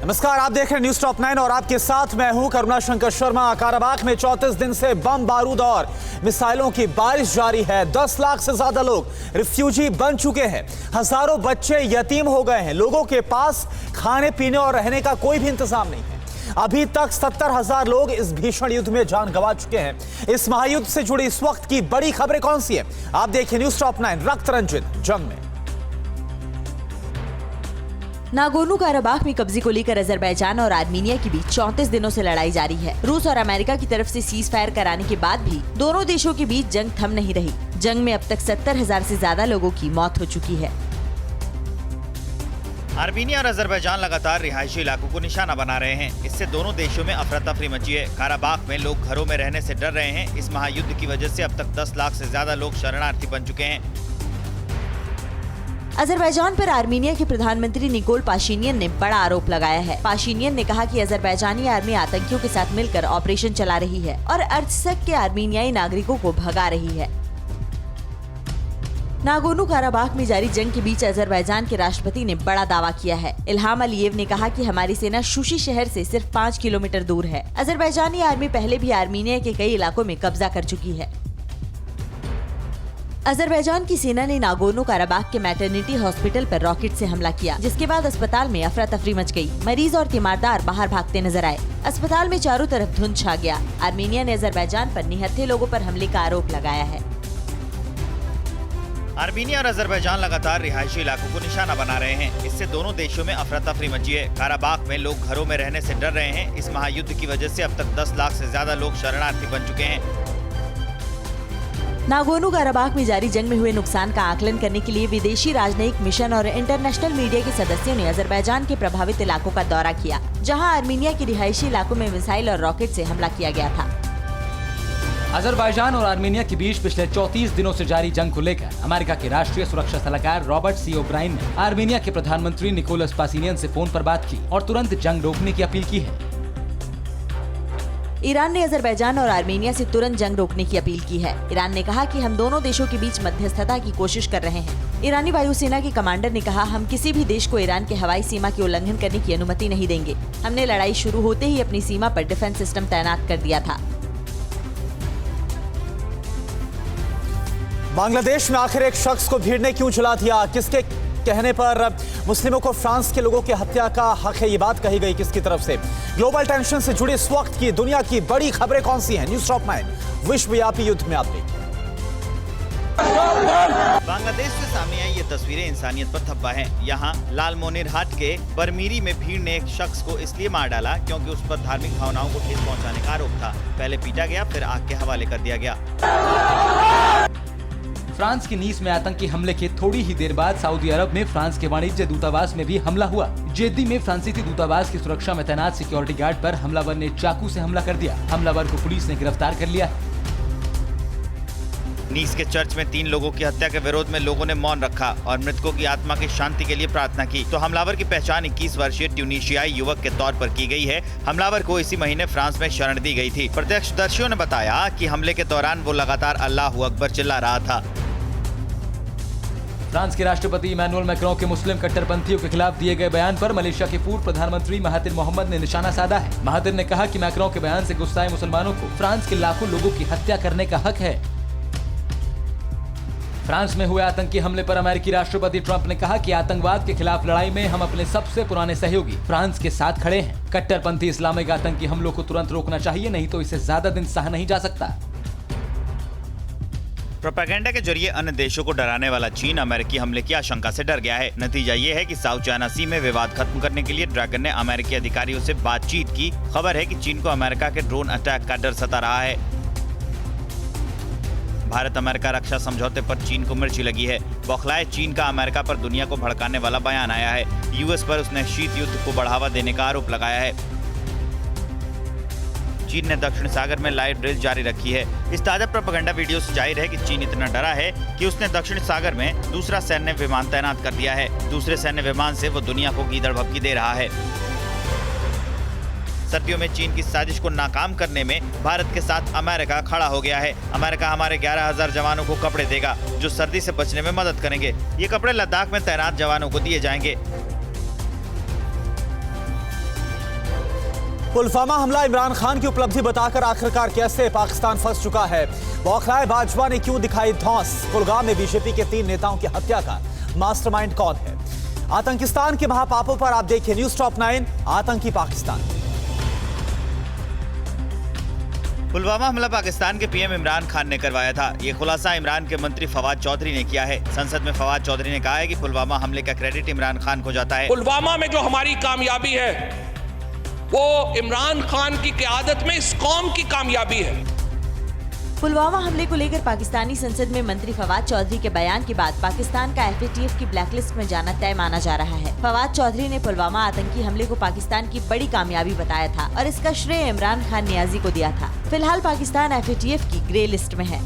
नमस्कार, आप देख रहे हैं न्यूज टॉप 9 और आपके साथ मैं हूं करुणा शंकर शर्मा। काराबाग में 34 दिन से बम बारूद और मिसाइलों की बारिश जारी है। 10 लाख से ज्यादा लोग रिफ्यूजी बन चुके हैं। हजारों बच्चे यतीम हो गए हैं। लोगों के पास खाने पीने और रहने का कोई भी इंतजाम नहीं है। अभी तक 70,000 लोग इस भीषण युद्ध में जान गंवा चुके हैं। इस महायुद्ध से जुड़ी इस वक्त की बड़ी खबरें कौन सी है, आप देखिए न्यूज टॉप 9 रक्त रंजित जंग में। नागोर्नो काराबाख में कब्जे को लेकर अजरबैजान और आर्मीनिया के बीच 34 दिनों से लड़ाई जारी है। रूस और अमेरिका की तरफ से सीज फायर कराने के बाद भी दोनों देशों के बीच जंग थम नहीं रही। जंग में अब तक 70,000 से ज्यादा लोगों की मौत हो चुकी है। आर्मीनिया और अजरबैजान लगातार रिहायशी इलाकों को निशाना बना रहे हैं। इससे दोनों देशों में अफरा तफरी मची है। काराबाख में लोग घरों में रहने से डर रहे हैं। इस महायुद्ध की वजह से अब तक 10 लाख से ज्यादा लोग शरणार्थी बन चुके हैं। अजरबैजान पर आर्मीनिया के प्रधानमंत्री निकोल पाशिनियन ने बड़ा आरोप लगाया है। पाशिनियन ने कहा कि अजरबैजानी आर्मी आतंकियों के साथ मिलकर ऑपरेशन चला रही है और अर्धशक के आर्मीनियाई नागरिकों को भगा रही है। नागोर्नो काराबाख में जारी जंग के बीच अजरबैजान के राष्ट्रपति ने बड़ा दावा किया है। इल्हाम अलीयेव ने कहा कि हमारी सेना शूशी शहर से सिर्फ 5 किलोमीटर दूर है। अजरबैजानी आर्मी पहले भी आर्मीनिया के कई इलाकों में कब्जा कर चुकी है। अजरबैजान की सेना ने नागोर्नो काराबाख के मैटरनिटी हॉस्पिटल पर रॉकेट से हमला किया, जिसके बाद अस्पताल में अफरा तफरी मच गई। मरीज और तीमारदार बाहर भागते नजर आए। अस्पताल में चारों तरफ धुंध छा गया। आर्मीनिया ने अजरबैजान पर निहत्थे लोगों पर हमले का आरोप लगाया है। आर्मीनिया और अजरबैजान लगातार रिहायशी इलाकों को निशाना बना रहे हैं। इससे दोनों देशों में अफरा तफरी मची है। काराबाख में लोग घरों में रहने से डर रहे हैं। इस महायुद्ध की वजह से अब तक 10 लाख से ज्यादा लोग शरणार्थी बन चुके हैं। नागोर्नो काराबाख में जारी जंग में हुए नुकसान का आकलन करने के लिए विदेशी राजनयिक मिशन और इंटरनेशनल मीडिया के सदस्यों ने अजरबैजान के प्रभावित इलाकों का दौरा किया, जहां आर्मीनिया के रिहायशी इलाकों में मिसाइल और रॉकेट से हमला किया गया था। अजरबैजान और आर्मीनिया के बीच पिछले 34 दिनों से जारी जंग को लेकर अमेरिका के राष्ट्रीय सुरक्षा सलाहकार रॉबर्ट सी ओब्राइन ने आर्मीनिया के प्रधानमंत्री निकोलस पाशिनियन से फोन पर बात की और तुरंत जंग रोकने की अपील की है। ईरान ने अजरबैजान और आर्मीनिया से तुरंत जंग रोकने की अपील की है। ईरान ने कहा कि हम दोनों देशों के बीच मध्यस्थता की कोशिश कर रहे हैं। ईरानी वायुसेना के कमांडर ने कहा, हम किसी भी देश को ईरान के हवाई सीमा के उल्लंघन करने की अनुमति नहीं देंगे। हमने लड़ाई शुरू होते ही अपनी सीमा पर डिफेंस सिस्टम तैनात कर दिया था। बांग्लादेश में आखिर एक शख्स को भीड़ ने क्यों जला दिया? किसके कहने पर मुस्लिमों को फ्रांस के लोगों की हत्या का हक है? ये बात कही गई किसकी तरफ से? ग्लोबल टेंशन से जुड़ी इस वक्त की दुनिया की बड़ी खबरें कौन सी हैं? न्यूज टॉप 9 विश्वव्यापी युद्ध में आप देखिए। बांग्लादेश से सामने आई ये तस्वीरें इंसानियत पर धब्बा हैं। यहाँ लालमोनिरहाट के बरमीरी में भीड़ ने एक शख्स को इसलिए मार डाला क्योंकि उस पर धार्मिक भावनाओं को ठेस पहुँचाने का आरोप था। पहले पीटा गया, फिर आग के हवाले कर दिया गया। फ्रांस की नीस में आतंकी हमले के थोड़ी ही देर बाद सऊदी अरब में फ्रांस के वाणिज्य दूतावास में भी हमला हुआ। जेद्दी में फ्रांसीसी दूतावास की सुरक्षा में तैनात सिक्योरिटी गार्ड पर हमलावर ने चाकू से हमला कर दिया। हमलावर को पुलिस ने गिरफ्तार कर लिया। नीस के चर्च में 3 लोगों की हत्या के विरोध में लोगों ने मौन रखा और मृतकों की आत्मा की शांति के लिए प्रार्थना की। तो हमलावर की पहचान 21 वर्षीय ट्यूनीशियाई युवक के तौर पर की गई है। हमलावर को इसी महीने फ्रांस में शरण दी गई थी। प्रत्यक्षदर्शियों ने बताया कि हमले के दौरान वो लगातार अल्लाहू अकबर चिल्ला रहा था। फ्रांस के राष्ट्रपति इमैनुअल मैक्रों के मुस्लिम कट्टरपंथियों के खिलाफ दिए गए बयान पर मलेशिया के पूर्व प्रधानमंत्री महातिर मोहम्मद ने निशाना साधा है। महातिर ने कहा कि मैक्रों के बयान से गुस्साए मुसलमानों को फ्रांस के लाखों लोगों की हत्या करने का हक है। फ्रांस में हुए आतंकी हमले पर अमेरिकी राष्ट्रपति ट्रंप ने कहा कि आतंकवाद के खिलाफ लड़ाई में हम अपने सबसे पुराने सहयोगी फ्रांस के साथ खड़े हैं। कट्टरपंथी इस्लामिक आतंकी हमलों को तुरंत रोकना चाहिए, नहीं तो इसे ज्यादा दिन सहा नहीं जा सकता। प्रोपेगेंडा के जरिए अन्य देशों को डराने वाला चीन अमेरिकी हमले की आशंका से डर गया है। नतीजा ये है कि साउथ चाइना सी में विवाद खत्म करने के लिए ड्रैगन ने अमेरिकी अधिकारियों से बातचीत की। खबर है कि चीन को अमेरिका के ड्रोन अटैक का डर सता रहा है। भारत अमेरिका रक्षा समझौते पर चीन को मिर्ची लगी है। बौखलाए चीन का अमेरिका पर दुनिया को भड़काने वाला बयान आया है। यूएस पर उसने शीत युद्ध को बढ़ावा देने का आरोप लगाया है। चीन ने दक्षिण सागर में लाइव ड्रिल जारी रखी है। इस ताजा प्रोपेगेंडा वीडियो से जाहिर है कि चीन इतना डरा है कि उसने दक्षिण सागर में दूसरा सैन्य विमान तैनात कर दिया है। दूसरे सैन्य विमान से वो दुनिया को गीदड़ भभकी दे रहा है। सर्दियों में चीन की साजिश को नाकाम करने में भारत के साथ अमेरिका खड़ा हो गया है। अमेरिका हमारे 11,000 जवानों को कपड़े देगा जो सर्दी से बचने में मदद करेंगे। ये कपड़े लद्दाख में तैनात जवानों को दिए जाएंगे। पुलवामा हमला इमरान खान की उपलब्धि बताकर आखिरकार कैसे पाकिस्तान फंस चुका है? बौखलाए बाजवा ने क्यों दिखाई धौंस? कुलगाम में बीजेपी के 3 नेताओं की हत्या का मास्टरमाइंड कौन है? आतंकिस्तान के महापापों पर आप देखिए न्यूज टॉप 9 आतंकी पाकिस्तान। पुलवामा हमला पाकिस्तान के पीएम इमरान खान ने करवाया था। ये खुलासा इमरान के मंत्री फवाद चौधरी ने किया है। संसद में फवाद चौधरी ने कहा है कि पुलवामा हमले का क्रेडिट इमरान खान को जाता है। पुलवामा में जो हमारी कामयाबी है वो इमरान खान की क़यादत में इस कौम की कामयाबी है। पुलवामा हमले को लेकर पाकिस्तानी संसद में मंत्री फवाद चौधरी के बयान के बाद पाकिस्तान का FATF की ब्लैकलिस्ट में जाना तय माना जा रहा है। फवाद चौधरी ने पुलवामा आतंकी हमले को पाकिस्तान की बड़ी कामयाबी बताया था और इसका श्रेय इमरान खान नियाजी को दिया था। फिलहाल पाकिस्तान FATF की ग्रे लिस्ट में है।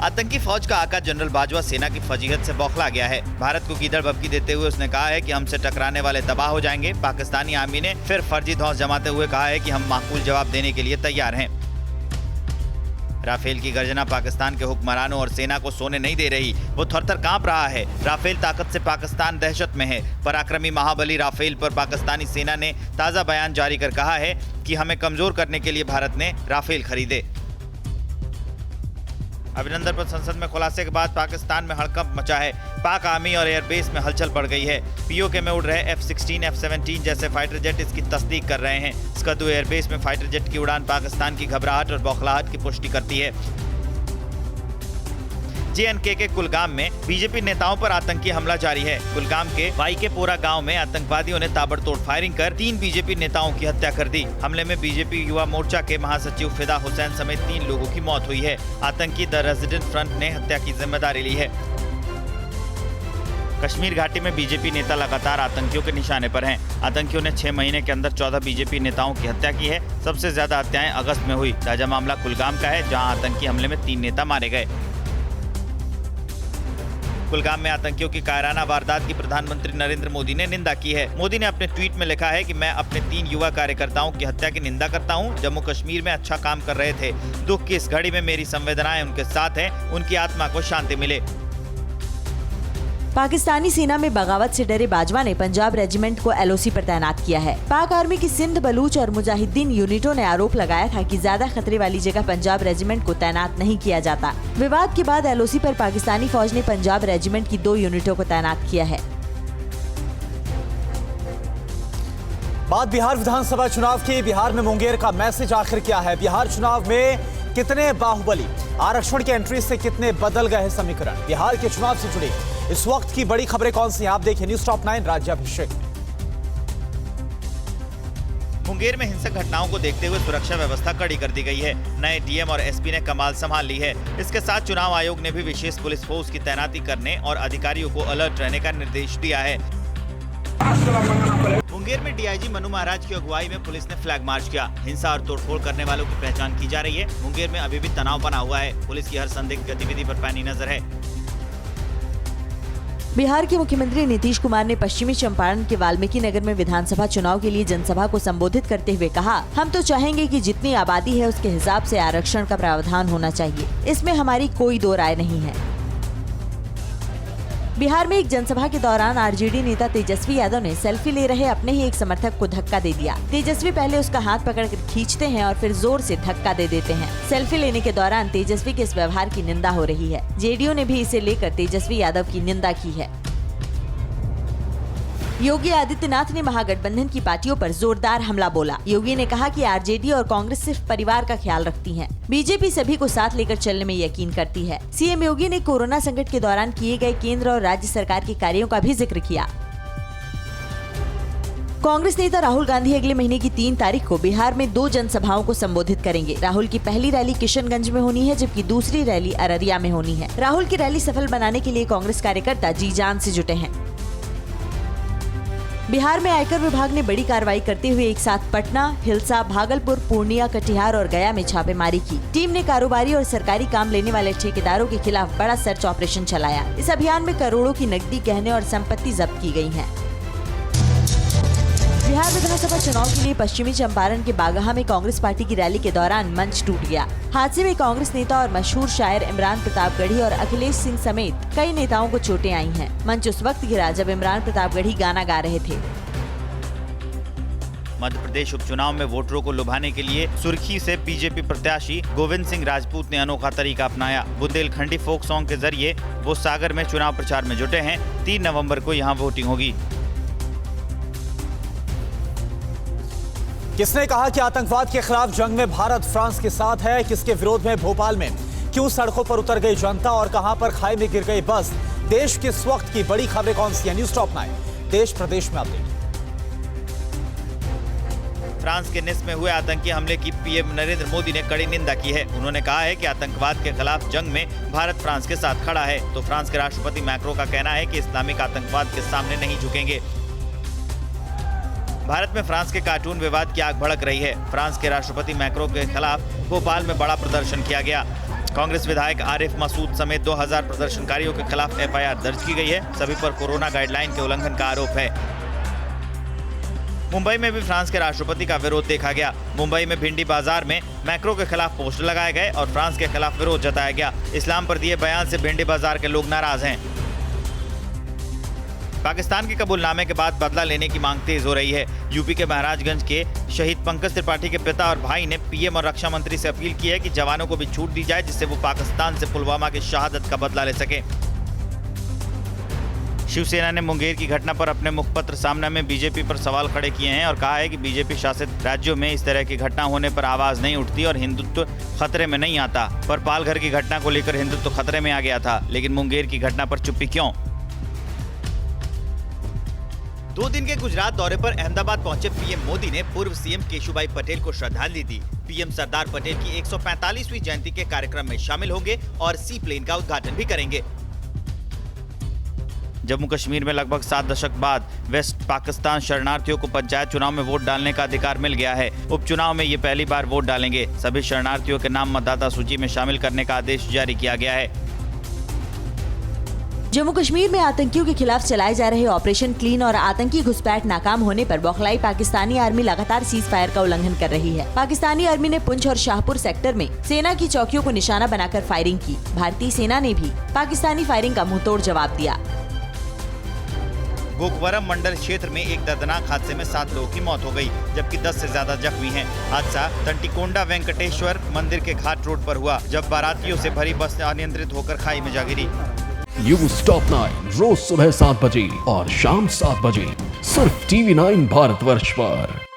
आतंकी फौज का आका जनरल बाजवा सेना की फजीहत से बौखला गया है। भारत को गीदड़ बबकी देते हुए उसने कहा है कि हमसे टकराने वाले तबाह हो जाएंगे। पाकिस्तानी आर्मी ने फिर फर्जी धौंस जमाते हुए कहा है कि हम माकूल जवाब देने के लिए तैयार हैं। राफेल की गर्जना पाकिस्तान के हुक्मरानों और सेना को सोने नहीं दे रही। वो थर-थर कांप रहा है। राफेल ताकत से पाकिस्तान दहशत में है। पराक्रमी महाबली राफेल पर पाकिस्तानी सेना ने ताज़ा बयान जारी कर कहा है कि हमें कमजोर करने के लिए भारत ने राफेल खरीदे। अभिनंदन पर संसद में खुलासे के बाद पाकिस्तान में हड़कंप मचा है। पाक आर्मी और एयरबेस में हलचल बढ़ गई है। POK में उड़ रहे F-16, F-17 जैसे फाइटर जेट इसकी तस्दीक कर रहे हैं। स्कद्दू एयरबेस में फाइटर जेट की उड़ान पाकिस्तान की घबराहट और बौखलाहट की पुष्टि करती है। JNK के कुलगाम में बीजेपी नेताओं पर आतंकी हमला जारी है। कुलगाम के वाईकेपोरा गांव में आतंकवादियों ने ताबड़तोड़ फायरिंग कर 3 बीजेपी नेताओं की हत्या कर दी। हमले में बीजेपी युवा मोर्चा के महासचिव फिदा हुसैन समेत 3 लोगों की मौत हुई है। आतंकी द रेजिडेंट फ्रंट ने हत्या की जिम्मेदारी ली है। कश्मीर घाटी में बीजेपी नेता लगातार आतंकियों के निशाने पर हैं। आतंकियों ने 6 महीने के अंदर 14 बीजेपी नेताओं की हत्या की है। सबसे ज्यादा हत्याएं अगस्त में हुई। ताजा मामला कुलगाम का है, जहां आतंकी हमले में 3 नेता मारे गए। कुलगाम में आतंकियों की कायराना वारदात की प्रधानमंत्री नरेंद्र मोदी ने निंदा की है। मोदी ने अपने ट्वीट में लिखा है कि मैं अपने 3 युवा कार्यकर्ताओं की हत्या की निंदा करता हूं। जम्मू कश्मीर में अच्छा काम कर रहे थे। दुख की इस घड़ी में मेरी संवेदनाएं उनके साथ हैं। उनकी आत्मा को शांति मिले। पाकिस्तानी सेना में बगावत से डरे बाजवा ने पंजाब रेजिमेंट को LOC पर तैनात किया है। पाक आर्मी की सिंध, बलूच और मुजाहिदीन यूनिटों ने आरोप लगाया था कि ज्यादा खतरे वाली जगह पंजाब रेजिमेंट को तैनात नहीं किया जाता। विवाद के बाद LOC पर पाकिस्तानी फौज ने पंजाब रेजिमेंट की 2 यूनिटों को तैनात किया है। बात बिहार विधानसभा चुनाव की। बिहार में मुंगेर का मैसेज आखिर क्या है? बिहार चुनाव में कितने बाहुबली? आरक्षण की एंट्री से कितने बदल गए समीकरण? बिहार के चुनाव से जुड़ी इस वक्त की बड़ी खबरें कौन सी हैं? आप देखिए न्यूज टॉप 9 राज्याभिषेक। मुंगेर में हिंसक घटनाओं को देखते हुए सुरक्षा व्यवस्था कड़ी कर दी गई है। नए DM और SP ने कमाल संभाल ली है। इसके साथ चुनाव आयोग ने भी विशेष पुलिस फोर्स की तैनाती करने और अधिकारियों को अलर्ट रहने का निर्देश दिया है। मुंगेर में DIG मनु महाराज की अगुवाई में पुलिस ने फ्लैग मार्च किया। हिंसा और तोड़फोड़ करने वालों की पहचान की जा रही है। मुंगेर में अभी भी तनाव बना हुआ है। पुलिस की हर संदिग्ध गतिविधि पर पैनी नजर है। बिहार के मुख्यमंत्री नीतीश कुमार ने पश्चिमी चंपारण के वाल्मीकि नगर में विधानसभा चुनाव के लिए जनसभा को संबोधित करते हुए कहा, हम तो चाहेंगे कि जितनी आबादी है उसके हिसाब से आरक्षण का प्रावधान होना चाहिए। इसमें हमारी कोई दो राय नहीं है। बिहार में एक जनसभा के दौरान RJD नेता तेजस्वी यादव ने सेल्फी ले रहे अपने ही एक समर्थक को धक्का दे दिया। तेजस्वी पहले उसका हाथ पकड़कर खींचते हैं और फिर जोर से धक्का दे देते हैं। सेल्फी लेने के दौरान तेजस्वी के इस व्यवहार की निंदा हो रही है। JDU ने भी इसे लेकर तेजस्वी यादव की निंदा की है। योगी आदित्यनाथ ने महागठबंधन की पार्टियों पर जोरदार हमला बोला। योगी ने कहा कि RJD और कांग्रेस सिर्फ परिवार का ख्याल रखती हैं। बीजेपी सभी को साथ लेकर चलने में यकीन करती है। CM योगी ने कोरोना संकट के दौरान किए गए केंद्र और राज्य सरकार के कार्यों का भी जिक्र किया। कांग्रेस नेता राहुल गांधी अगले महीने की 3 तारीख को बिहार में 2 जनसभाओं को संबोधित करेंगे। राहुल की पहली रैली किशनगंज में होनी है, जबकि दूसरी रैली अररिया में होनी है। राहुल की रैली सफल बनाने के लिए कांग्रेस कार्यकर्ता जी जान से जुटे हैं। बिहार में आयकर विभाग ने बड़ी कार्रवाई करते हुए एक साथ पटना, हिलसा, भागलपुर, पूर्णिया, कटिहार और गया में छापेमारी की। टीम ने कारोबारी और सरकारी काम लेने वाले ठेकेदारों के खिलाफ बड़ा सर्च ऑपरेशन चलाया। इस अभियान में करोड़ों की नकदी, गहने और संपत्ति जब्त की गई है। बिहार विधानसभा चुनाव के लिए पश्चिमी चंपारण के बागहा में कांग्रेस पार्टी की रैली के दौरान मंच टूट गया। हादसे में कांग्रेस नेता और मशहूर शायर इमरान प्रतापगढ़ी और अखिलेश सिंह समेत कई नेताओं को चोटें आई हैं। मंच उस वक्त गिरा जब इमरान प्रतापगढ़ी गाना गा रहे थे। मध्य प्रदेश उपचुनाव में वोटरों को लुभाने के लिए सुर्खी से बीजेपी प्रत्याशी गोविंद सिंह राजपूत ने अनोखा तरीका अपनाया। बुंदेलखंडी फोक सॉन्ग के जरिए वो सागर में चुनाव प्रचार में जुटे हैं। 3 नवंबर को यहाँ वोटिंग होगी। किसने कहा कि आतंकवाद के खिलाफ जंग में भारत फ्रांस के साथ है? किसके विरोध में भोपाल में क्यों सड़कों पर उतर गई जनता और कहां पर खाई में गिर गई बस? देश के इस वक्त की बड़ी खबरें कौन सी है? न्यूज़ टॉप 9 देश प्रदेश में अपडेट। फ्रांस के निस में हुए आतंकी हमले की पीएम नरेंद्र मोदी ने कड़ी निंदा की है। उन्होंने कहा है कि आतंकवाद के खिलाफ जंग में भारत फ्रांस के साथ खड़ा है। तो फ्रांस के राष्ट्रपति मैक्रो का कहना है कि इस्लामिक आतंकवाद के सामने नहीं झुकेंगे। भारत में फ्रांस के कार्टून विवाद की आग भड़क रही है। फ्रांस के राष्ट्रपति मैक्रो के खिलाफ भोपाल में बड़ा प्रदर्शन किया गया। कांग्रेस विधायक आरिफ मसूद समेत 2000 प्रदर्शनकारियों के खिलाफ एफआईआर दर्ज की गई है। सभी पर कोरोना गाइडलाइन के उल्लंघन का आरोप है। मुंबई में भी फ्रांस के राष्ट्रपति का विरोध देखा गया। मुंबई में भिंडी बाजार में मैक्रो के खिलाफ पोस्टर लगाए गए और फ्रांस के खिलाफ विरोध जताया गया। इस्लाम पर दिए बयान से भिंडी बाजार के लोग नाराज हैं। पाकिस्तान के कबूलनामे के बाद बदला लेने की मांग तेज हो रही है। यूपी के महाराजगंज के शहीद पंकज त्रिपाठी के पिता और भाई ने पीएम और रक्षा मंत्री से अपील की है कि जवानों को भी छूट दी जाए, जिससे वो पाकिस्तान से पुलवामा की शहादत का बदला ले सके। शिवसेना ने मुंगेर की घटना पर अपने मुखपत्र सामना में बीजेपी पर सवाल खड़े किए हैं और कहा है कि बीजेपी शासित राज्यों में इस तरह की घटना होने पर आवाज नहीं उठती और हिंदुत्व खतरे में नहीं आता। पर पालघर की घटना को लेकर हिंदुत्व खतरे में आ गया था, लेकिन मुंगेर की घटना पर चुप्पी क्यों? 2 दिन के गुजरात दौरे पर अहमदाबाद पहुंचे पीएम मोदी ने पूर्व सीएम केशुभाई पटेल को श्रद्धांजलि दी। पीएम सरदार पटेल की 145वीं जयंती के कार्यक्रम में शामिल होंगे और सी प्लेन का उद्घाटन भी करेंगे। जम्मू कश्मीर में लगभग 7 दशक बाद वेस्ट पाकिस्तान शरणार्थियों को पंचायत चुनाव में वोट डालने का अधिकार मिल गया है। उपचुनाव में ये पहली बार वोट डालेंगे। सभी शरणार्थियों के नाम मतदाता सूची में शामिल करने का आदेश जारी किया गया है। जम्मू कश्मीर में आतंकियों के खिलाफ चलाए जा रहे ऑपरेशन क्लीन और आतंकी घुसपैठ नाकाम होने पर बौखलाई पाकिस्तानी आर्मी लगातार सीज फायर का उल्लंघन कर रही है। पाकिस्तानी आर्मी ने पुंछ और शाहपुर सेक्टर में सेना की चौकियों को निशाना बनाकर फायरिंग की। भारतीय सेना ने भी पाकिस्तानी फायरिंग का मुंहतोड़ जवाब दिया। गोकवरम मंडल क्षेत्र में एक दर्दनाक हादसे में 7 लोगों की मौत हो गई, जबकि 10 से ज्यादा जख्मी हैं। हादसा तंटिकोंडा वेंकटेश्वर मंदिर के घाट रोड पर हुआ, जब बारातियों से भरी बस अनियंत्रित होकर खाई में जा गिरी। न्यूज़ टॉप 9 रोज सुबह 7 बजे और शाम 7 बजे सिर्फ TV9 भारतवर्ष पर।